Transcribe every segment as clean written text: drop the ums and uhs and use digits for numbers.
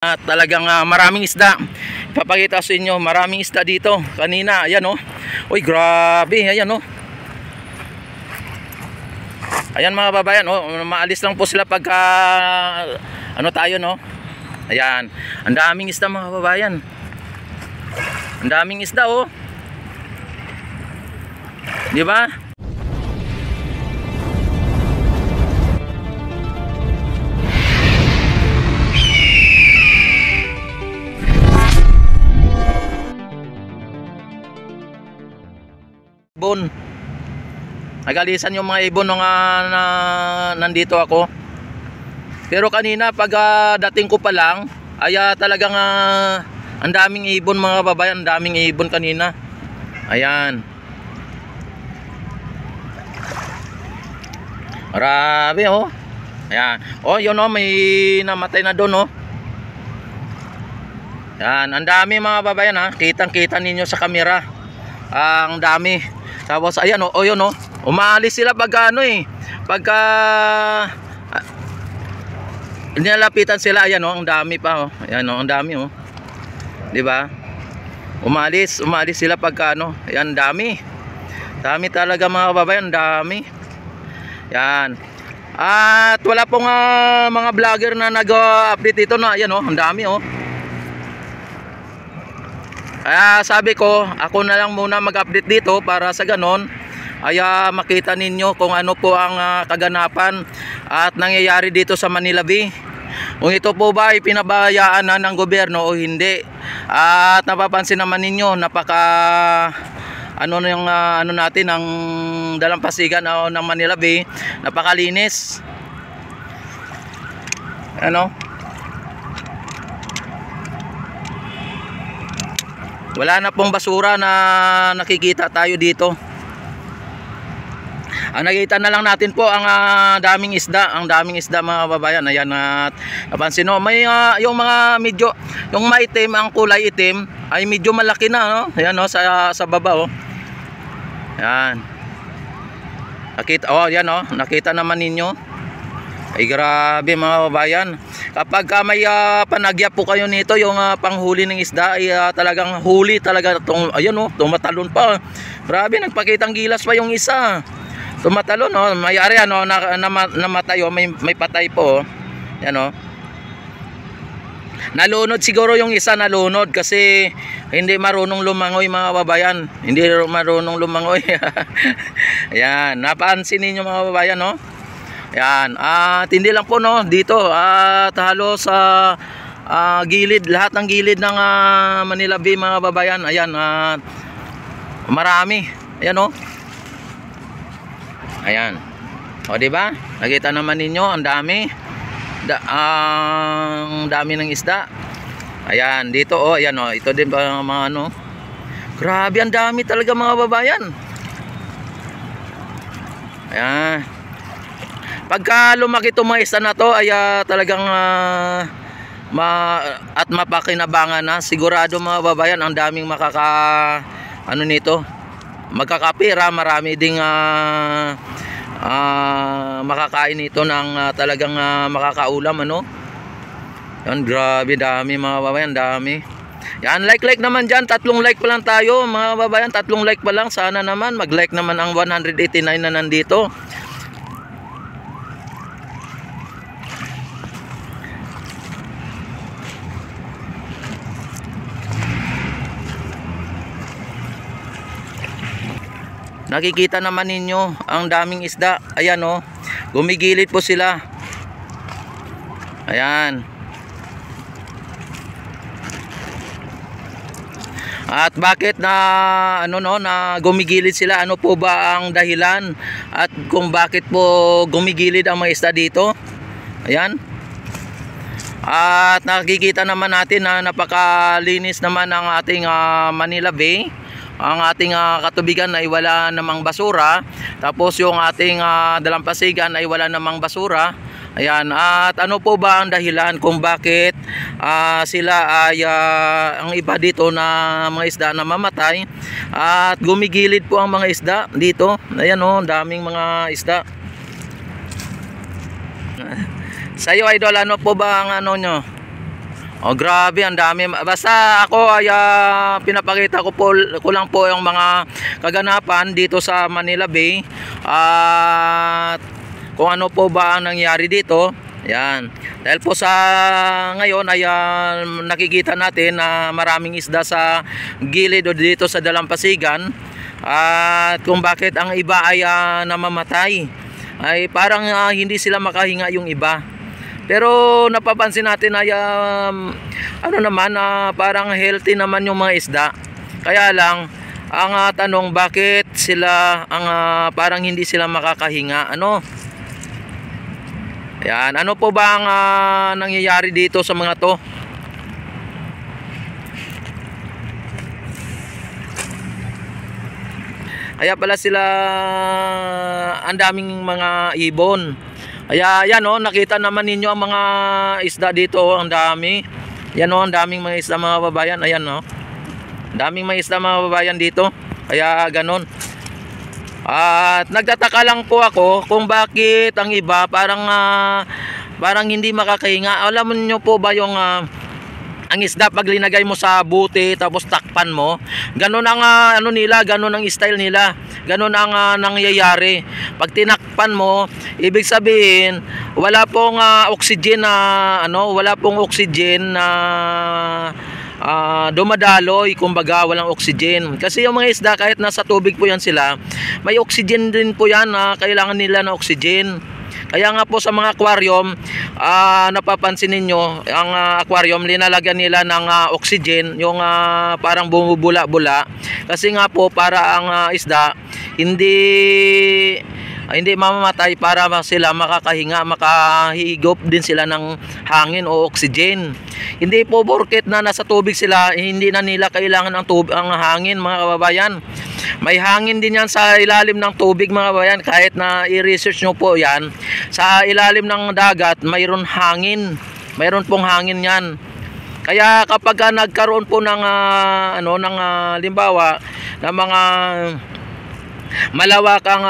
Talagang maraming isda. Ipapakita sa inyo, maraming isda dito. Kanina, ayan oh. Uy, grabe, ayan oh. Ayan mga babayan, oh, maalis lang po sila pagka tayo no. Ayan, ang daming isda mga babayan. Ang daming isda oh. Di ba? Ibon. Nagalisan yung mga ibon nung nandito ako. Pero kanina pag dating ko pa lang ay talagang ang daming ibon mga babayan, ang daming ibon kanina. Ayan. Marami oh. Ayan. Oh, yun oh, may namatay na doon oh. Ayan, ang dami mga babayan ha. Kitang-kita ninyo sa kamera. Ang dami. Tapos ayan oh, oh yun oh. Umaalis sila pag pagka nilalapitan sila, ayan oh, ang dami pa oh. Ayan oh, ang dami oh. 'Di ba? Umalis sila pagka ayan, dami. Dami talaga mga babayan, dami. Yan. At wala pong mga vlogger na nag-update dito na, ayan oh, ang dami oh. Kaya sabi ko, ako na lang muna mag-update dito para sa ganon ay makita ninyo kung ano po ang kaganapan at nangyayari dito sa Manila Bay. Kung ito po ba ay pinabayaan na ng gobyerno o hindi. At napapansin naman ninyo, napaka natin ang dalampasigan ng Manila Bay, napakalinis. Ano? Wala na pong basura na nakikita tayo dito. Ang nakita na lang natin po ang daming isda, mga babayan. Ayan, at napansin no, may yung mga medyo, yung maitim, ang kulay itim ay medyo malaki na no. Ayan no, sa baba oh. Ayan. Nakita oh, ayan oh, nakita naman ninyo. Ay grabe mga babayan. Kapag may panagya po kayo nito, yung panghuli ng isda ay talagang huli talaga tong, ayan oh, tumatalon pa. Grabe, nagpakitang gilas pa yung isa. Tumatalon oh, may-ari namatay oh, may patay po oh. Yan oh. Nalunod siguro yung isa, nalunod kasi hindi marunong lumangoy mga babayan. Hindi marunong lumangoy. Ayan, napansin niyo mga babayan no? Yan, at hindi lang po no, dito at halos sa gilid, lahat ng gilid ng Manila Bay mga babayan. Ayan, marami. Ayan no. Ayan. O di ba? Nakita naman ninyo, ang dami. Ang dami ng isda. Ayan, dito oh, ayan oh, ito din ba mga Grabe, ang dami talaga mga babayan. Ayan. Pagka lumaki itong mga isda na to ay talagang at mapakinabangan na, sigurado mga babayan, ang daming nito, magkakapira, marami ding makakain nito ng talagang makakaulam ano. Yan, grabe, dami mga babayan, dami. Yan, like naman dyan, 3 like pa lang tayo mga babayan, 3 like pa lang. Sana naman mag-like naman ang 189 na nandito. Nakikita naman ninyo ang daming isda. Ayan oh, gumigilid po sila. Ayan. At bakit na na gumigilid sila? Ano po ba ang dahilan? At kung bakit po gumigilid ang mga isda dito? Ayan. At nakikita naman natin na napakalinis naman ang ating Manila Bay. Ang ating katubigan ay wala namang basura. Tapos yung ating dalampasigan ay wala namang basura. Ayan, at ano po ba ang dahilan kung bakit sila ay ang iba dito na mga isda na mamatay at gumigilid po ang mga isda dito. Ayan oh, daming mga isda. Sa iyo idol, ano po ba ang nyo? Oh, grabe, ang dami. Basta ako ay pinapakita ko lang po yung mga kaganapan dito sa Manila Bay. At kung ano po ba ang nangyari dito. Yan. Dahil po sa ngayon ay nakikita natin na maraming isda sa gilid o dito sa Dalampasigan. At kung bakit ang iba ay namamatay. Ay parang hindi sila makahinga yung iba. Pero napapansin natin ay ano naman, parang healthy naman yung mga isda. Kaya lang ang tanong, bakit sila parang hindi sila makakahinga? Ano? Yan, ano po ba ang nangyayari dito sa mga to? Kaya pala sila ang daming mga ibon. Kaya yan nakita naman ninyo ang mga isda dito, ang dami. Yan ang daming mga isda mga babayan. Ayan daming mga isda mga babayan dito. Kaya ganon. At nagtataka lang po ako kung bakit ang iba parang hindi makakahinga. Alam niyo po ba yung ang isda pag linagay mo sa buti tapos takpan mo, ganun ang nila, ganun ang style nila, ganun ang nangyayari. Pag tinakpan mo, ibig sabihin wala pong oxygen wala pong oxygen na dumadaloy, kumbaga walang oxygen. Kasi yung mga isda kahit nasa tubig po yan sila, may oxygen din po yan, kailangan nila ng oxygen. Kaya nga po sa mga aquarium, napapansin ninyo, ang aquarium linalagyan nila ng oxygen, yung parang bumubula-bula. Kasi nga po para ang isda hindi mamamatay, para sila makakahinga, makahigop din sila ng hangin o oxygen. Hindi po porket na nasa tubig sila, hindi na nila kailangan ang hangin mga kababayan. May hangin din yan sa ilalim ng tubig mga kababayan. Kahit na i-research nyo po yan, sa ilalim ng dagat mayroon hangin, mayroon pong hangin yan. Kaya kapag nagkaroon po ng limbawa ng mga malawakang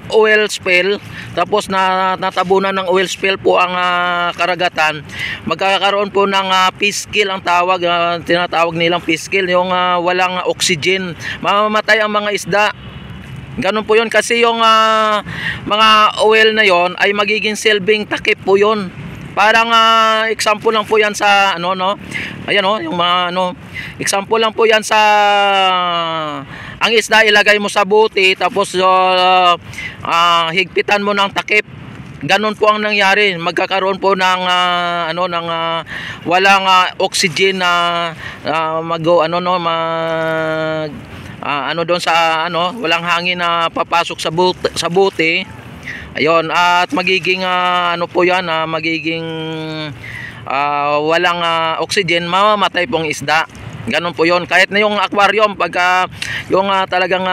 oil spill, tapos natabunan ng oil spill po ang karagatan, magkakaroon po ng fish kill ang tawag, tinatawag nilang fish kill, yung walang oxygen, mamamatay ang mga isda. Ganun po yun, kasi yung mga oil na yon ay magiging silbing takip po yun. Parang example lang po yan sa ayan yung mga example lang po yan sa ang isda ilagay mo sa buti tapos higpitan mo ng takip. Ganun po ang nangyari, magkakaroon po ng walang oxygen na doon sa walang hangin na papasok sa buti. Ayun, at magiging po yan, magiging walang oxygen, mamamatay pong isda. Ganun po yon. Kahit na yung aquarium, pagka yung talagang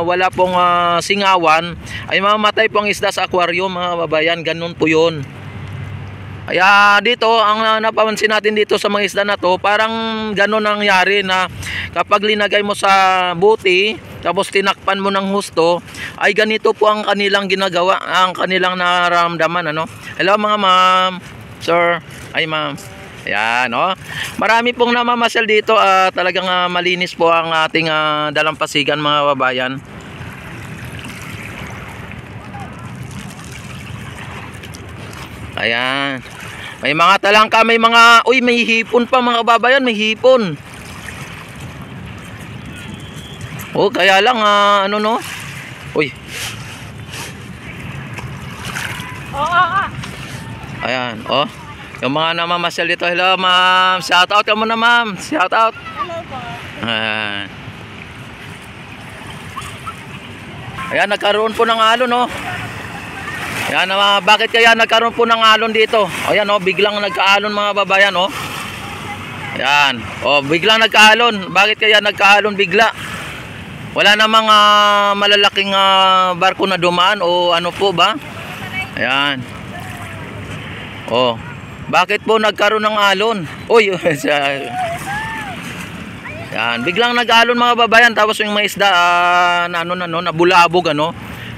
wala pong singawan, ay mamamatay pong isda sa aquarium mga babayan. Ganun po yon. Kaya dito, ang napapansin natin dito sa mga isda na to, parang ganun nangyari na kapag linagay mo sa buti, tapos tinakpan mo ng husto, ay ganito po ang kanilang ginagawa, ang kanilang nararamdaman. Hello mga ma'am, sir, ay ma'am. Ayan, marami pong namamasyal dito, talagang malinis po ang ating Dalampasigan mga babayan. Ayan, may mga talangka, may mga, may hipon pa mga babayan, may hipon. Kaya lang uy. Ayan, yung mga namamasyal dito. Hello ma'am, shout out ka muna ma'am, shout out. Hello po. Ayan, nagkaroon po ng alon Ayan, bakit kaya nagkaroon po ng alon dito? Ayan biglang nagkaalon mga babayan Ayan, biglang nagkaalon. Bakit kaya nagkaalon bigla? Wala namang malalaking barko na dumaan o ano po ba? Ayan. Bakit po nagkaroon ng alon? Ayan, biglang nag-alon mga babayan, tapos yung mga isda nabulabog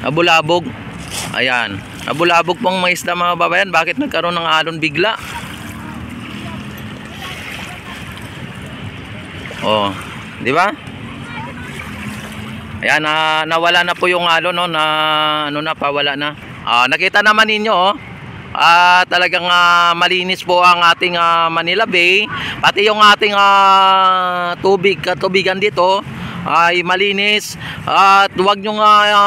nabulabog. Ayan, nabulabog pong mga isda mga babayan. Bakit nagkaroon ng alon bigla? Oh, di ba? Ayan, nawala na po yung ano no, na ano na, pawala na. Nakita naman ninyo, oh. Talagang malinis po ang ating Manila Bay, pati yung ating katubigan dito ay malinis. At huwag nyo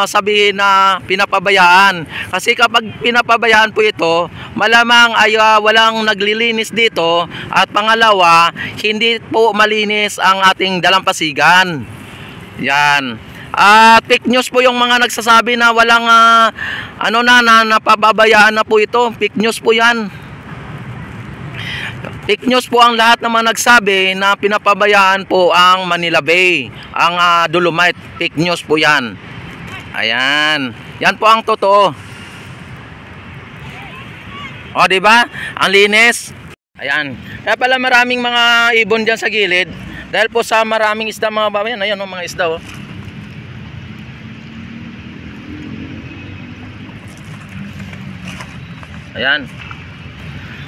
sabihin na pinapabayaan, kasi kapag pinapabayaan po ito, malamang ay walang naglilinis dito, at pangalawa, hindi po malinis ang ating dalampasigan. Yan. Fake news po yung mga nagsasabi na walang napababayaan na po ito. Fake news po yan. Fake news po ang lahat ng mga nagsabi na pinapabayaan po ang Manila Bay, ang Dolomite. Fake news po yan. Ayan. Yan po ang totoo. O, diba? Ang linis. Ayan. Kaya pala maraming mga ibon dyan sa gilid, dahil po sa maraming isda mga babayan. Ayan o, mga isda o. Ayan.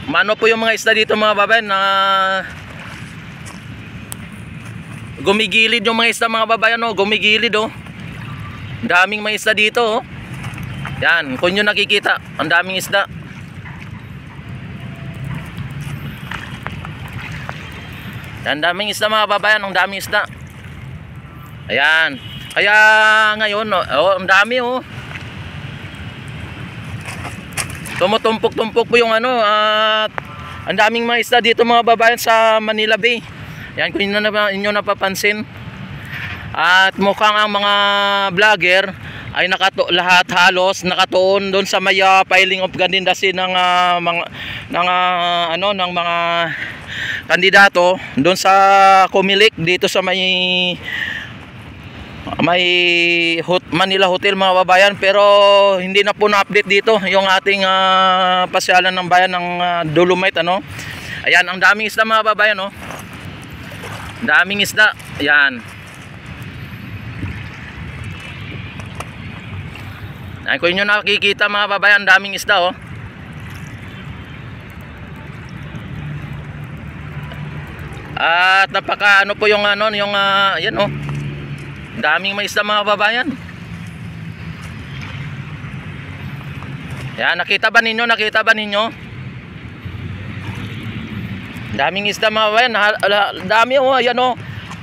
Mano po yung mga isda dito mga babayan, na gumigilid yung mga isda mga babayan, oh, gumigilid oh. Daming mga isda dito oh. Yan, kung nyo nakikita, ang daming isda. Yan, daming isda mga babayan, ang daming isda. Ayan. Kaya ngayon, oh, ang dami oh. Tumutumpok-tumpok po yung at ang daming mga isda dito mga babayan sa Manila Bay. Yan, kung inyo napapansin. At mukhang ang mga vlogger ay lahat halos nakatuon doon sa may filing of candidacy ng mga kandidato doon sa Comelec dito sa may Manila Hotel mga babayan. Pero hindi na po na-update dito yung ating pasyalan ng bayan ng Dolomite Ayan, ang daming isda mga babayan daming isda. Ayan. Ayan, kung inyo nakikita mga babayan, daming isda At napaka po yung ayan daming may isda mga babayan. Yan, nakita ba ninyo? Daming isda mga babayan. Dami ayan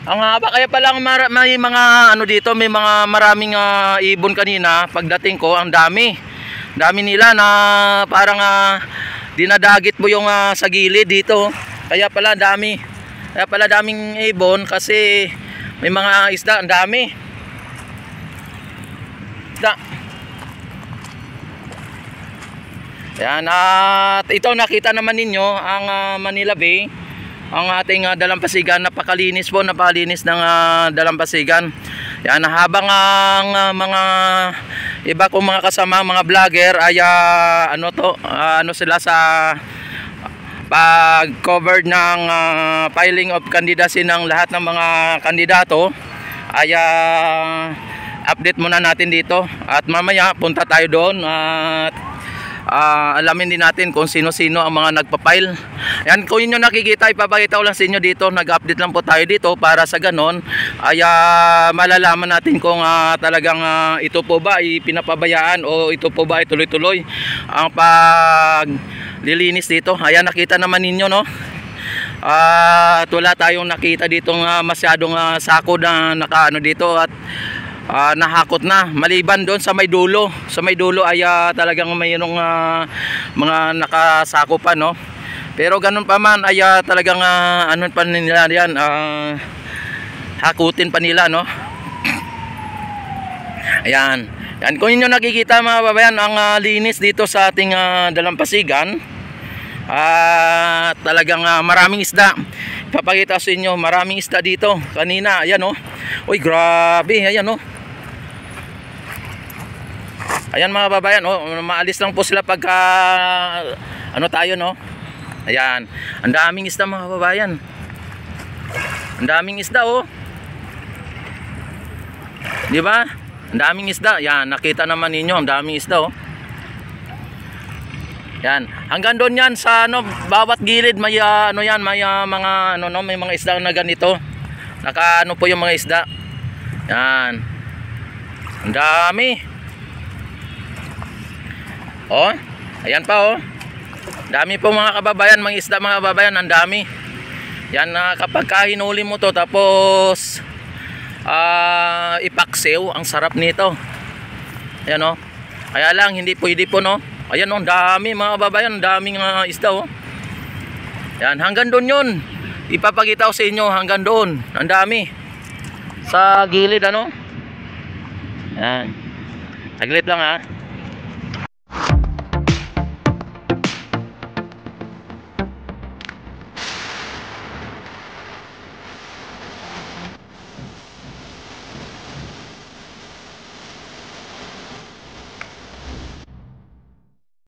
ang haba. Kaya pala may mga dito, may mga maraming ibon kanina. Pagdating ko, ang dami nila na parang dinadagit mo yung sa gilid dito. Kaya pala daming ibon, kasi may mga isda, ang dami. Isda. Ayan, at ito nakita naman ninyo ang Manila Bay, ang ating dalampasigan. Napakalinis po, napakalinis ng dalampasigan. Ayan, habang ang mga iba kong mga kasama, mga vlogger ay sila sa pag-cover ng filing of candidacy ng lahat ng mga kandidato, ay update muna natin dito. At mamaya punta tayo doon at alamin din natin kung sino-sino ang mga nagpa-file. Yan, kung inyo nakikita, ipapakita ko lang sa inyo dito. Nag-update lang po tayo dito para sa ganon ay malalaman natin kung talagang ito po ba ay pinapabayaan o ito po ba ay tuloy-tuloy ang paglilinis dito. Ayan, nakita naman ninyo at wala tayong nakita ditong masyadong sako na dito at nahakot na, maliban doon sa may dulo. Sa may dulo ay talagang mayroong mga nakasako pa pero ganun pa man ay talagang pa nila yan, hakutin pa nila Ayan. Yan, kung inyo nakikita mga babayan, ang linis dito sa ating dalampasigan. Talagang maraming isda. Ipapakita sa inyo, maraming isda dito. Kanina, ayan Uy, grabe, ayan Ayan mga babayan, maalis lang po sila pagka tayo Ayan, ang daming isda mga babayan. Ang daming isda di ba? Ang daming isda. Yan, nakita naman ninyo, ang daming isda Yan, hanggang doon yan sa bawat gilid may yan, may mga may mga isda na ganito. Naka ano po yung mga isda. Yan. Ang dami. Oh, ayan pa oh. Dami po mga kababayan, mga isda mga kababayan, ang dami. Yan kapag hinuli mo to tapos ipaksew, ang sarap nito. Ayan oh. Kaya lang hindi pwede po no. Ayan oh, dami mga kababayan, daming isda oh. Yan, hanggang doon yun. Ipapakita ko sa inyo hanggang doon. Ang dami. Sa gilid ano. Yan. Saglit lang ha.